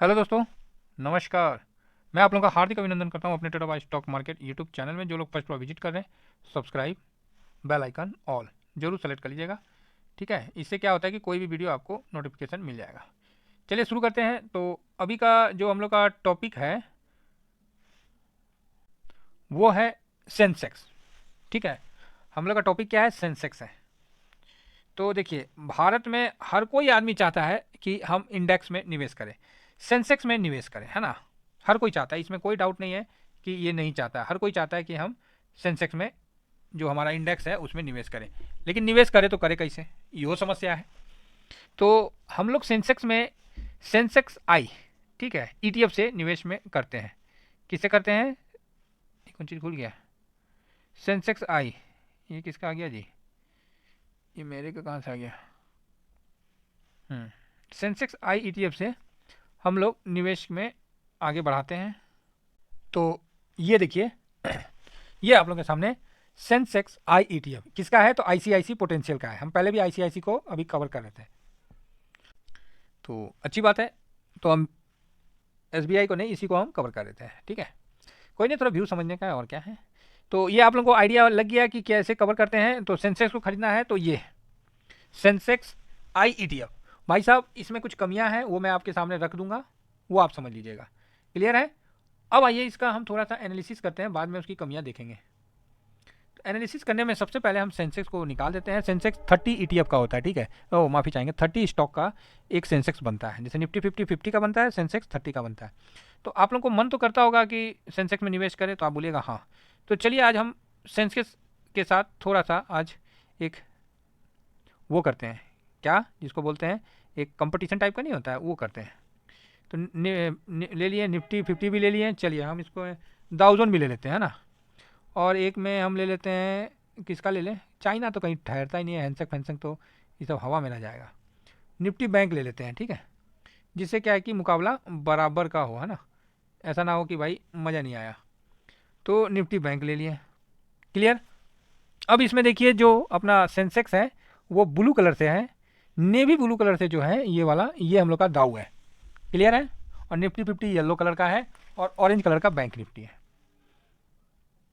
Hello दोस्तों, नमस्कार। मैं आप लोगों का हार्दिक अभिनंदन करता हूं अपने trader by stock market YouTube channel में। जो लोग फर्स्ट बार विजिट कर रहे हैं, सब्सक्राइब, बेल आइकन ऑल जरूर सेलेक्ट कर लीजिएगा। ठीक है, इससे क्या होता है कि कोई भी वीडियो आपको नोटिफिकेशन मिल जाएगा। चलिए शुरू करते हैं। तो अभी का जो हम लोग का टॉपिक है वो है सेंसेक्स। ठीक है, हम लोग का टॉपिक क्या है? सेंसेक्स है। तो देखिए, भारत में हर कोई आदमी चाहता है कि हम इंडेक्स में निवेश करें, सेंसेक्स में निवेश करें, है ना। हर कोई चाहता है, इसमें कोई डाउट नहीं है कि ये नहीं चाहता। हर कोई चाहता है कि हम सेंसेक्स में, जो हमारा इंडेक्स है, उसमें निवेश करें। लेकिन निवेश करें तो करें कैसे, ये समस्या है। तो हम लोग सेंसेक्स में सेंसेक्स आई, ठीक है, ईटीएफ से निवेश में करते हैं। किससे करते हैं? कौन चीज़ भूल गया? सेंसेक्स आई, ये किसका आ गया जी? ये मेरे का कहाँ से आ गया? सेंसेक्स आई ईटीएफ से हम लोग निवेश में आगे बढ़ाते हैं। तो ये देखिए, ये आप लोगों के सामने सेंसेक्स आई ईटीएफ किसका है? तो आईसीआईसी पोटेंशियल का है। हम पहले भी आईसीआईसी को अभी कवर कर रहे थे, तो अच्छी बात है। तो हम एसबीआई को नहीं, इसी को हम कवर कर रहे थे। ठीक है, कोई नहीं, थोड़ा व्यू समझने का है, और क्या है। तो ये आप लोगों को आइडिया लग गया कि कैसे कवर करते हैं। तो सेंसेक्स को खरीदना है तो ये सेंसेक्स आई ईटीएफ। भाई साहब, इसमें कुछ कमियां हैं, वो मैं आपके सामने रख दूंगा, वो आप समझ लीजिएगा। क्लियर है? अब आइए इसका हम थोड़ा सा एनालिसिस करते हैं, बाद में उसकी कमियां देखेंगे। तो एनालिसिस करने में सबसे पहले हम सेंसेक्स को निकाल देते हैं। सेंसेक्स 30 ईटीएफ का होता है, ठीक है। ओ माफ़ी चाहेंगे, 30 स्टॉक का एक सेंसेक्स बनता है। जैसे निफ्टी 50 का बनता है, सेंसेक्स 30 का बनता है। तो आप लोगों को मन तो करता होगा कि सेंसेक्स में निवेश करें, तो आप बोलिएगा हाँ। तो चलिए आज हम सेंसेक्स के साथ थोड़ा सा आज एक वो करते हैं, क्या जिसको बोलते हैं, एक कंपटीशन टाइप का नहीं होता है, वो करते हैं। तो ले लिए निफ्टी 50 भी ले लिए। चलिए हम इसको दाउजोन भी ले लेते हैं ना। और एक में हम ले लेते हैं, किसका ले लें? चाइना तो कहीं ठहरता ही नहीं है, हैंसक फैंसक तो ये सब हवा में रह जाएगा। निफ्टी बैंक ले लेते हैं, ठीक है, जिससे क्या है कि मुकाबला बराबर का हो, है ना। ऐसा ना हो कि भाई मज़ा नहीं आया। तो निफ्टी बैंक ले लिए। क्लियर? अब इसमें देखिए, जो अपना सेंसेक्स है वो ब्लू कलर से है, नेवी ब्लू कलर से जो है ये वाला, ये हम लोग का दाऊ है। क्लियर है? और निफ्टी 50 येलो कलर का है, और ऑरेंज कलर का बैंक निफ्टी है।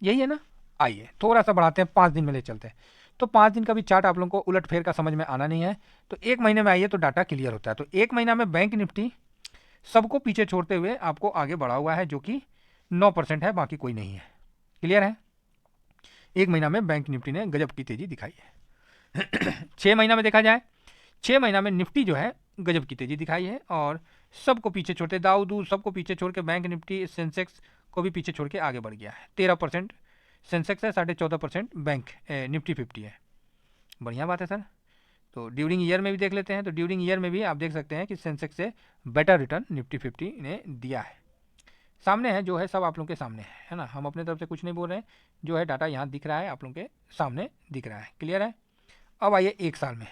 यही है ना। आइए थोड़ा सा बढ़ाते हैं, 5 दिन में ले चलते हैं। तो 5 दिन का भी चार्ट आप लोगों को उलट फेर का समझ में आना नहीं है, तो एक महीने में आइए तो डाटा क्लियर होता है। तो एक महीना में बैंक निफ्टी सबको पीछे छोड़ते हुए आपको आगे बढ़ा हुआ है, जो कि 9% है, बाकी कोई नहीं है। क्लियर है? एक महीना में बैंक निफ्टी ने गजब की तेजी दिखाई है। 6 महीना में देखा जाए, 6 महीना में निफ्टी जो है गजब की तेजी दिखाई है, और सबको पीछे छोड़ते, दाऊ दूध सबको पीछे छोड़ के बैंक निफ्टी सेंसेक्स को भी पीछे छोड़ के आगे बढ़ गया है। 13% सेंसेक्स है, 14.5% बैंक निफ्टी 50 है। बढ़िया बात है सर। तो ड्यूरिंग ईयर में भी देख लेते हैं। तो ड्यूरिंग ईयर में भी आप देख सकते हैं कि सेंसेक्स से बेटर रिटर्न निफ्टी 50 ने दिया है। सामने है, जो है सब आप लोगों के सामने है ना। हम अपने तरफ से कुछ नहीं बोल रहे हैं, जो है डाटा यहाँ दिख रहा है, आप लोगों के सामने दिख रहा है। क्लियर है? अब आइए एक साल में।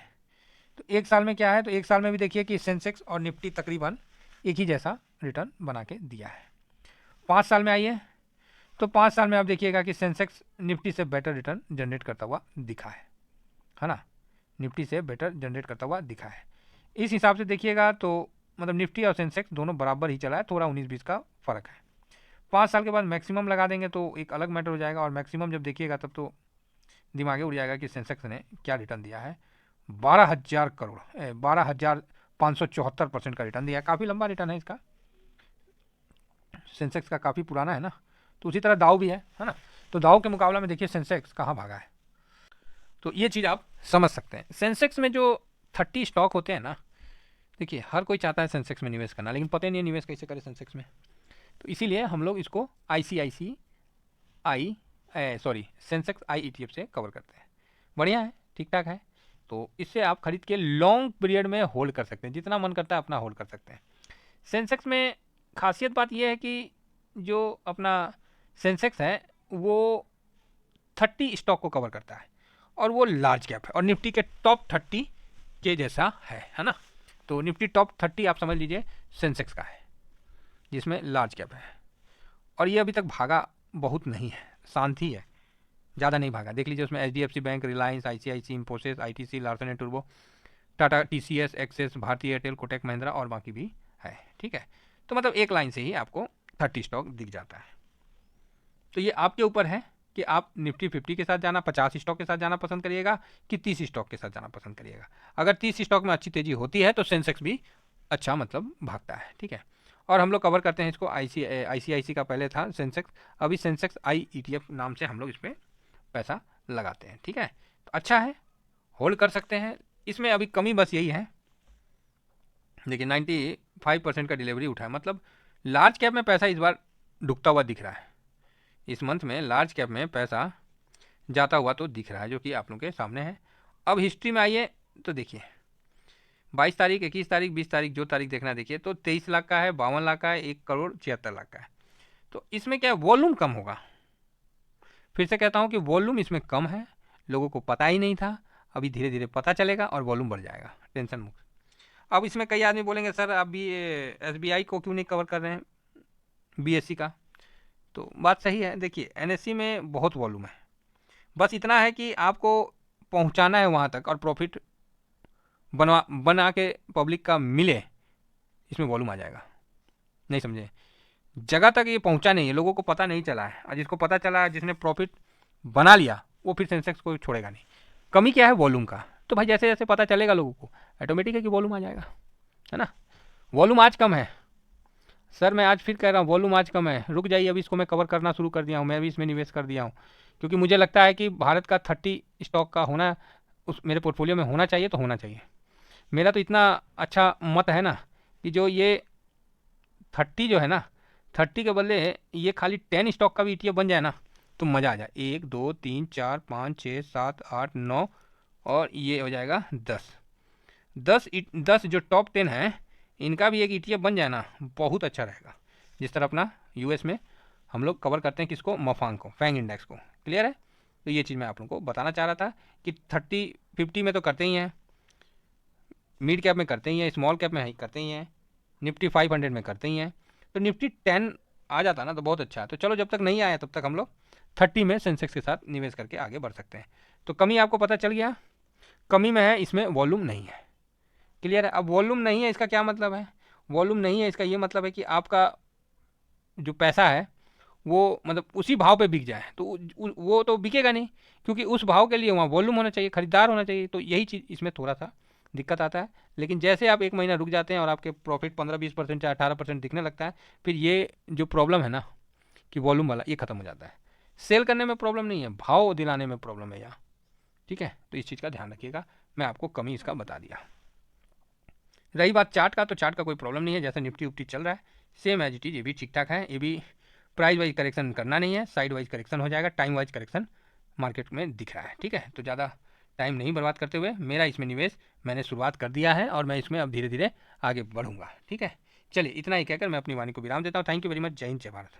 तो एक साल में क्या है? तो एक साल में भी देखिए कि सेंसेक्स और निफ्टी तकरीबन एक ही जैसा रिटर्न बना के दिया है। 5 साल में आइए, तो 5 साल में आप देखिएगा कि सेंसेक्स निफ्टी से बेटर रिटर्न जनरेट करता हुआ दिखा है ना। निफ्टी से बेटर जनरेट करता हुआ दिखा है। इस हिसाब से देखिएगा तो मतलब निफ्टी और सेंसेक्स दोनों बराबर ही चला है, थोड़ा 19-20 का फ़र्क है। 5 साल के बाद मैक्सिमम लगा देंगे तो एक अलग मैटर हो जाएगा, और मैक्सिमम जब देखिएगा तब तो दिमागे उड़ जाएगा कि सेंसेक्स ने क्या रिटर्न दिया है। 12,000 करोड़, 12,574% का रिटर्न दिया है। काफ़ी लंबा रिटर्न है इसका, सेंसेक्स का काफ़ी पुराना है ना। तो उसी तरह दाव भी है ना। तो दाव के मुकाबला में देखिए सेंसेक्स कहाँ भागा है। तो ये चीज़ आप समझ सकते हैं। सेंसेक्स में जो 30 स्टॉक होते हैं ना, देखिए हर कोई चाहता है सेंसेक्स में निवेश करना, लेकिन पता ही नहीं निवेश कैसे करें सेंसेक्स में। तो इसीलिए हम लोग इसको ICIC I sorry Sensex I ETF से कवर करते हैं। बढ़िया है, ठीक ठाक है। तो इससे आप खरीद के लॉन्ग पीरियड में होल्ड कर सकते हैं, जितना मन करता है अपना होल्ड कर सकते हैं। सेंसेक्स में खासियत बात यह है कि जो अपना सेंसेक्स है वो 30 स्टॉक को कवर करता है, और वो लार्ज कैप है, और निफ्टी के टॉप 30 के जैसा है ना। तो निफ्टी टॉप 30 आप समझ लीजिए सेंसेक्स का है, जिसमें लार्ज कैप है। और ये अभी तक भागा बहुत नहीं है, शांति है, ज़्यादा नहीं भागा। देख लीजिए उसमें HDFC bank, Reliance, ICIC, Infosys, ITC, Larsen and टूर्बो, टाटा टीसीएस, एक्सेस, भारतीय एयरटेल, कोटक महिंद्रा और बाकी भी है। ठीक है, तो मतलब एक लाइन से ही आपको 30 स्टॉक दिख जाता है। तो ये आपके ऊपर है कि आप निफ्टी 50 के साथ जाना, 50 स्टॉक के साथ जाना पसंद करिएगा कि 30 स्टॉक के साथ जाना पसंद करिएगा। अगर 30 स्टॉक में अच्छी तेज़ी होती है तो सेंसेक्स भी अच्छा मतलब भागता है, ठीक है। और हम लोग कवर करते हैं इसको ICICI का पहले था सेंसेक्स, अभी सेंसेक्स आई ETF नाम से हम लोग इस पर पैसा लगाते हैं, ठीक है। तो अच्छा है, होल्ड कर सकते हैं। इसमें अभी कमी बस यही है, देखिए 95% का डिलीवरी उठा है, मतलब लार्ज कैप में पैसा इस बार डूबता हुआ दिख रहा है। इस मंथ में लार्ज कैप में पैसा जाता हुआ तो दिख रहा है, जो कि आप लोगों के सामने है। अब हिस्ट्री में आइए तो देखिए 22 तारीख, 21 तारीख, 20 तारीख, जो तारीख देखना देखिए, तो 23 लाख का है, 52 लाख का है, 1,76,00,000 का है। तो इसमें क्या है, वॉल्यूम कम होगा। फिर से कहता हूँ कि वॉल्यूम इसमें कम है, लोगों को पता ही नहीं था, अभी धीरे धीरे पता चलेगा और वॉल्यूम बढ़ जाएगा, टेंशन मुक्त। अब इसमें कई आदमी बोलेंगे सर आप भी SBI को क्यों नहीं कवर कर रहे हैं, BSE का। तो बात सही है, देखिए NSE में बहुत वॉल्यूम है, बस इतना है कि आपको पहुंचाना है वहां तक और प्रॉफिट बना के पब्लिक का मिले, इसमें वॉल्यूम आ जाएगा। नहीं समझे, जगह तक ये पहुंचा नहीं है, लोगों को पता नहीं चला है, और जिसको पता चला है, जिसने प्रॉफिट बना लिया, वो फिर सेंसेक्स को छोड़ेगा नहीं। कमी क्या है, वॉल्यूम का। तो भाई जैसे जैसे पता चलेगा लोगों को, ऑटोमेटिक है कि वॉल्यूम आ जाएगा, है ना। वॉल्यूम आज कम है सर, मैं आज फिर कह रहा हूँ वॉल्यूम आज कम है, रुक जाइए, अभी इसको मैं कवर करना शुरू कर दिया हूँ, मैं भी इसमें निवेश कर दिया हूँ, क्योंकि मुझे लगता है कि भारत का 30 स्टॉक का होना उस मेरे पोर्टफोलियो में होना चाहिए, तो होना चाहिए। मेरा तो इतना अच्छा मत है ना कि जो ये 30 जो है ना, 30 के बदले ये खाली 10 स्टॉक का भी ETF बन जाए ना, तो मज़ा आ जाए। 1 2 3 4 5 6 7 8 9 और ये हो जाएगा 10 जो टॉप 10 है, इनका भी एक ETF बन जाए ना, बहुत अच्छा रहेगा। जिस तरह अपना US में हम लोग कवर करते हैं किसको, मफांग को, फैंग इंडेक्स को। क्लियर है। तो ये चीज़ मैं आप लोगों को बताना चाह रहा था कि 30-50 में तो करते ही हैं, मिड कैप में करते ही हैं, स्मॉल कैप में करते ही हैं, निफ्टी 500 में करते ही हैं। तो निफ्टी 10 आ जाता ना तो बहुत अच्छा है। तो चलो, जब तक नहीं आया तब तक हम लोग 30 में सेंसेक्स के साथ निवेश करके आगे बढ़ सकते हैं। तो कमी आपको पता चल गया, कमी में है, इसमें वॉल्यूम नहीं है। क्लियर है। अब वॉल्यूम नहीं है इसका क्या मतलब है, वॉल्यूम नहीं है इसका ये मतलब है कि आपका जो पैसा है वो मतलब उसी भाव पे बिक जाए, तो वो तो बिकेगा नहीं, क्योंकि उस भाव के लिए वहाँ वॉल्यूम होना चाहिए, खरीदार होना चाहिए। तो यही चीज़ इसमें थोड़ा सा दिक्कत आता है। लेकिन जैसे आप एक महीना रुक जाते हैं और आपके प्रॉफिट 15-20% या 18% दिखने लगता है, फिर ये जो प्रॉब्लम है ना कि वॉल्यूम वाला, ये खत्म हो जाता है। सेल करने में प्रॉब्लम नहीं है, भाव दिलाने में प्रॉब्लम है यहाँ, ठीक है। तो इस चीज़ का ध्यान रखिएगा, मैं आपको कमी इसका बता दिया। रही बात चार्ट का, तो चार्ट का कोई प्रॉब्लम नहीं है, जैसे निफ्टी उफ्टी चल रहा है सेम एज इट इज, ये भी ठीक ठाक है। ये भी प्राइस वाइज करेक्शन करना नहीं है, साइड वाइज करेक्शन हो जाएगा, टाइम वाइज करेक्शन मार्केट में दिख रहा है, ठीक है। तो ज़्यादा टाइम नहीं बर्बाद करते हुए मेरा इसमें निवेश मैंने शुरुआत कर दिया है और मैं इसमें अब धीरे धीरे आगे बढ़ूंगा, ठीक है। चलिए, इतना ही कहकर मैं अपनी वाणी को विराम देता हूँ। Thank you very much. जय हिंद, जय भारत।